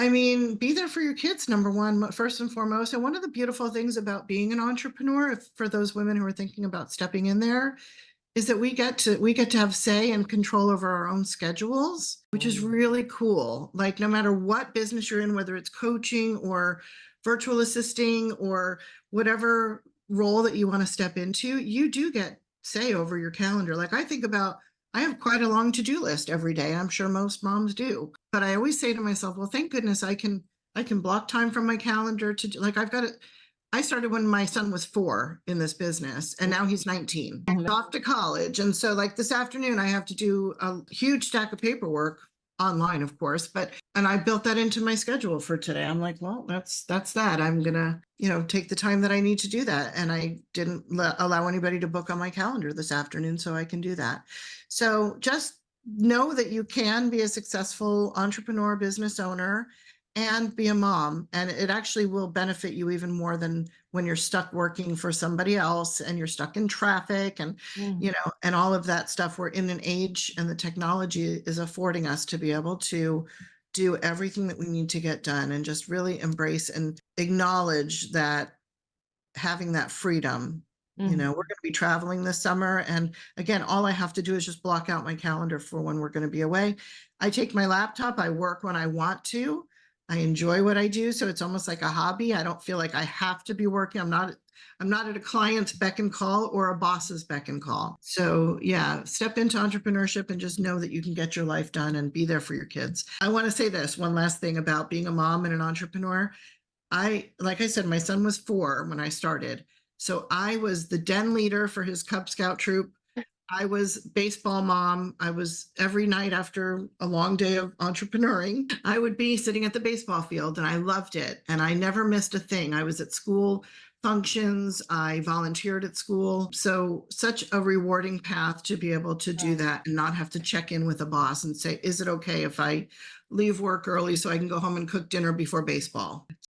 I mean, be there for your kids, number one, first and foremost. And one of the beautiful things about being an entrepreneur, if, for those women who are thinking about stepping in there, is that we get to have say and control over our own schedules, which is Mm. really cool. Like no matter what business you're in, whether it's coaching or virtual assisting or whatever role that you want to step into, you do get say over your calendar. Like I have quite a long to-do list every day. I'm sure most moms do. But I always say to myself, well, thank goodness I can block time from my calendar to do, like I've got it. I started when my son was 4 in this business, and now he's 19. He's off to college. And so, like this afternoon, I have to do a huge stack of paperwork online, of course, and I built that into my schedule for today. I'm like, well, that's that. I'm gonna, take the time that I need to do that. And I didn't allow anybody to book on my calendar this afternoon, so I can do that. So just know that you can be a successful entrepreneur, business owner, and be a mom. And it actually will benefit you even more than when you're stuck working for somebody else and you're stuck in traffic and, Mm. and all of that stuff. We're in an age and the technology is affording us to be able to do everything that we need to get done and just really embrace and acknowledge that having that freedom. We're going to be traveling this summer. And again, all I have to do is just block out my calendar for when we're going to be away. I take my laptop, I work when I want to. I enjoy what I do. So it's almost like a hobby. I don't feel like I have to be working. I'm not at a client's beck and call or a boss's beck and call. So yeah, step into entrepreneurship and just know that you can get your life done and be there for your kids. I want to say this one last thing about being a mom and an entrepreneur. Like I said, my son was 4 when I started. So I was the den leader for his Cub Scout troop. I was baseball mom. I was every night after a long day of entrepreneuring, I would be sitting at the baseball field and I loved it. And I never missed a thing. I was at school functions. I volunteered at school. So such a rewarding path to be able to do Right. that and not have to check in with a boss and say, is it okay if I leave work early so I can go home and cook dinner before baseball?